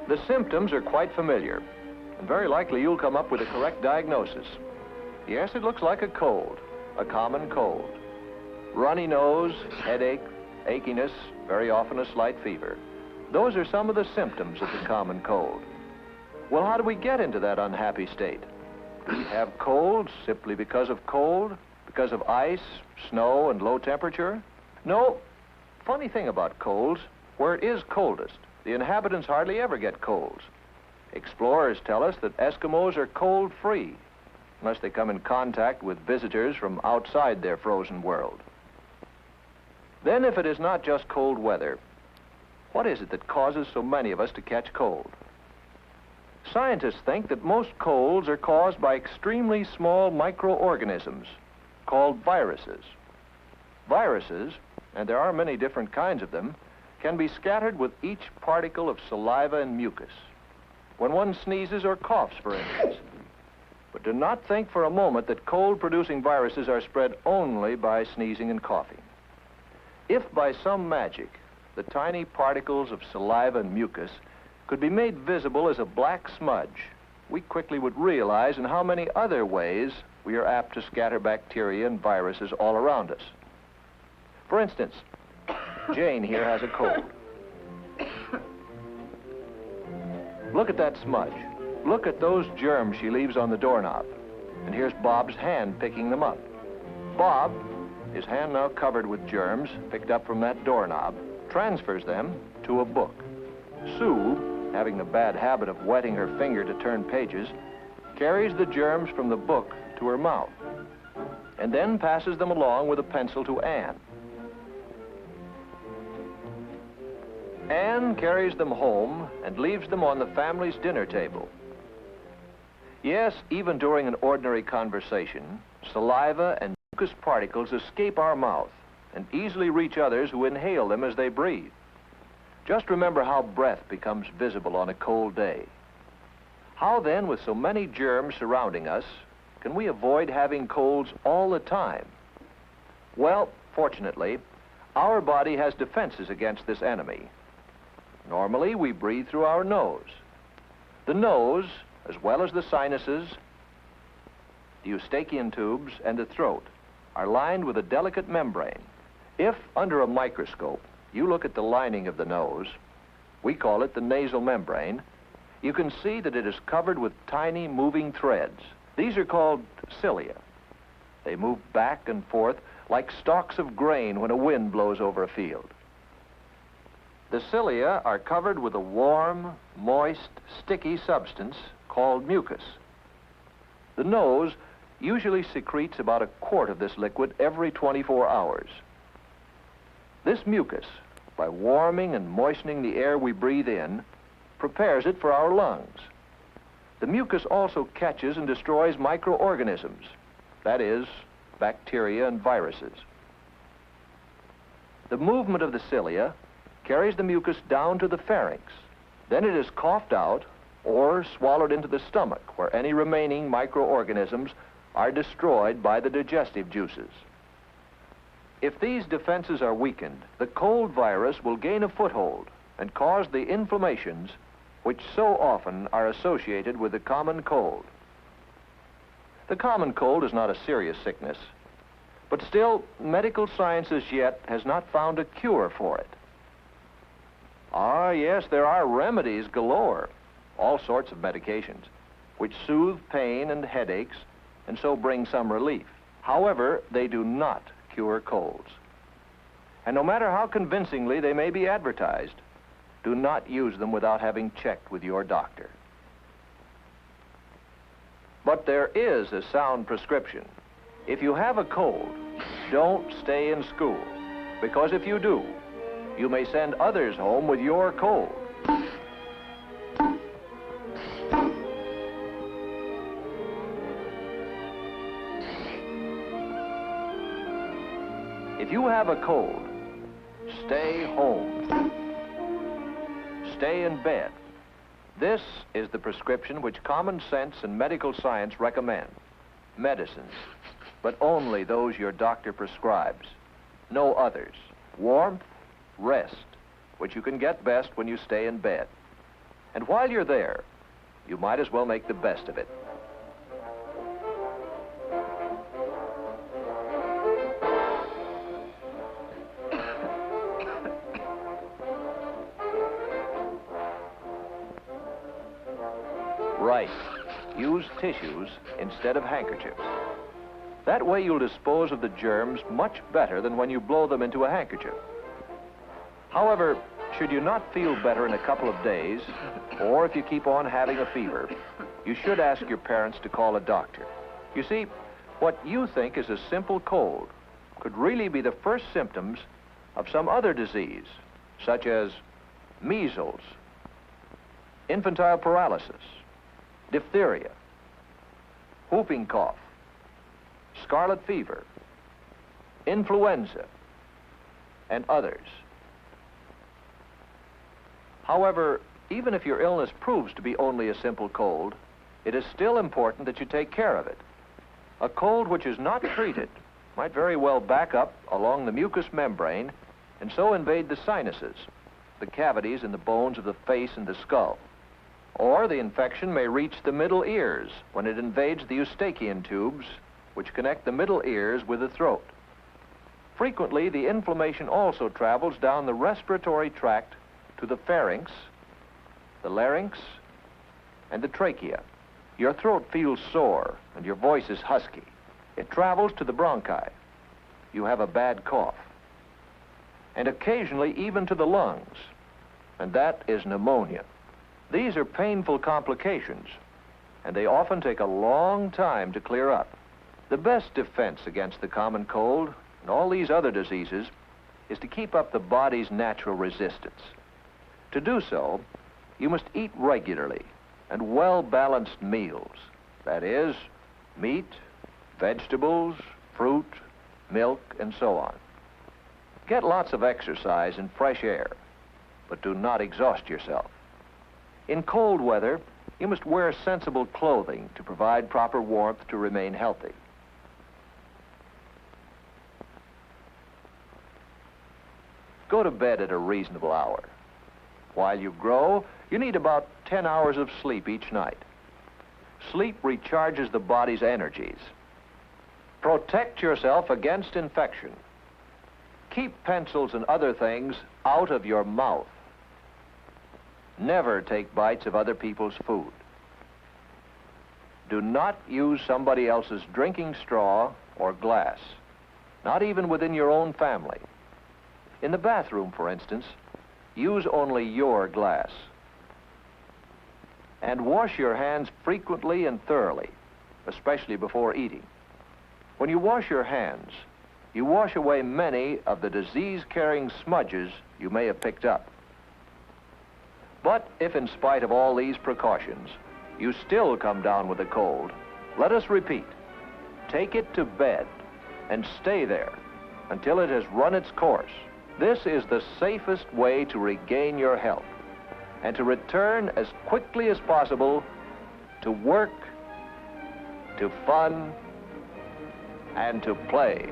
The symptoms are quite familiar, and very likely you'll come up with a correct diagnosis. Yes, it looks like a cold, a common cold. Runny nose, headache, achiness, very often a slight fever. Those are some of the symptoms of the common cold. Well, how do we get into that unhappy state? Do we have colds simply because of cold? Because of ice, snow, and low temperature? No. Funny thing about colds, where it is coldest, the inhabitants hardly ever get colds. Explorers tell us that Eskimos are cold-free, unless they come in contact with visitors from outside their frozen world. Then, if it is not just cold weather, what is it that causes so many of us to catch cold? Scientists think that most colds are caused by extremely small microorganisms called viruses. Viruses, and there are many different kinds of them, can be scattered with each particle of saliva and mucus when one sneezes or coughs, for instance. But do not think for a moment that cold-producing viruses are spread only by sneezing and coughing. If by some magic the tiny particles of saliva and mucus could be made visible as a black smudge, we quickly would realize in how many other ways we are apt to scatter bacteria and viruses all around us. For instance, Jane here has a cold. Look at that smudge. Look at those germs she leaves on the doorknob. And here's Bob's hand picking them up. Bob, his hand now covered with germs picked up from that doorknob, transfers them to a book. Sue, having the bad habit of wetting her finger to turn pages, carries the germs from the book to her mouth, and then passes them along with a pencil to Anne. Anne carries them home and leaves them on the family's dinner table. Yes, even during an ordinary conversation, saliva and mucus particles escape our mouth and easily reach others who inhale them as they breathe. Just remember how breath becomes visible on a cold day. How then, with so many germs surrounding us, can we avoid having colds all the time? Well, fortunately, our body has defenses against this enemy. Normally, we breathe through our nose. The nose, as well as the sinuses, the eustachian tubes, and the throat, are lined with a delicate membrane. If, under a microscope, you look at the lining of the nose, we call it the nasal membrane, you can see that it is covered with tiny moving threads. These are called cilia. They move back and forth like stalks of grain when a wind blows over a field. The cilia are covered with a warm, moist, sticky substance called mucus. The nose usually secretes about a quart of this liquid every 24 hours. This mucus, by warming and moistening the air we breathe in, prepares it for our lungs. The mucus also catches and destroys microorganisms, that is, bacteria and viruses. The movement of the cilia carries the mucus down to the pharynx. Then it is coughed out or swallowed into the stomach, where any remaining microorganisms are destroyed by the digestive juices. If these defenses are weakened, the cold virus will gain a foothold and cause the inflammations which so often are associated with the common cold. The common cold is not a serious sickness, but still, medical science as yet has not found a cure for it. Ah, yes, there are remedies galore, all sorts of medications, which soothe pain and headaches and so bring some relief. However, they do not cure colds. And no matter how convincingly they may be advertised, do not use them without having checked with your doctor. But there is a sound prescription. If you have a cold, don't stay in school, because if you do, you may send others home with your cold. If you have a cold, stay home. Stay in bed. This is the prescription which common sense and medical science recommend. Medicines, but only those your doctor prescribes. No others. Warmth, rest, which you can get best when you stay in bed. And while you're there, you might as well make the best of it. Right. Use tissues instead of handkerchiefs. That way you'll dispose of the germs much better than when you blow them into a handkerchief. However, should you not feel better in a couple of days, or if you keep on having a fever, you should ask your parents to call a doctor. You see, what you think is a simple cold could really be the first symptoms of some other disease, such as measles, infantile paralysis, diphtheria, whooping cough, scarlet fever, influenza, and others. However, even if your illness proves to be only a simple cold, it is still important that you take care of it. A cold which is not treated might very well back up along the mucous membrane and so invade the sinuses, the cavities in the bones of the face and the skull. Or the infection may reach the middle ears when it invades the eustachian tubes, which connect the middle ears with the throat. Frequently, the inflammation also travels down the respiratory tract to the pharynx, the larynx, and the trachea. Your throat feels sore and your voice is husky. It travels to the bronchi. You have a bad cough. And occasionally even to the lungs, and that is pneumonia. These are painful complications, and they often take a long time to clear up. The best defense against the common cold and all these other diseases is to keep up the body's natural resistance. To do so, you must eat regularly and well-balanced meals. That is, meat, vegetables, fruit, milk, and so on. Get lots of exercise and fresh air, but do not exhaust yourself. In cold weather, you must wear sensible clothing to provide proper warmth to remain healthy. Go to bed at a reasonable hour. While you grow, you need about 10 hours of sleep each night. Sleep recharges the body's energies. Protect yourself against infection. Keep pencils and other things out of your mouth. Never take bites of other people's food. Do not use somebody else's drinking straw or glass, not even within your own family. In the bathroom, for instance, use only your glass. And wash your hands frequently and thoroughly, especially before eating. When you wash your hands, you wash away many of the disease-carrying smudges you may have picked up. But if in spite of all these precautions, you still come down with a cold, let us repeat, take it to bed and stay there until it has run its course. This is the safest way to regain your health and to return as quickly as possible to work, to fun, and to play.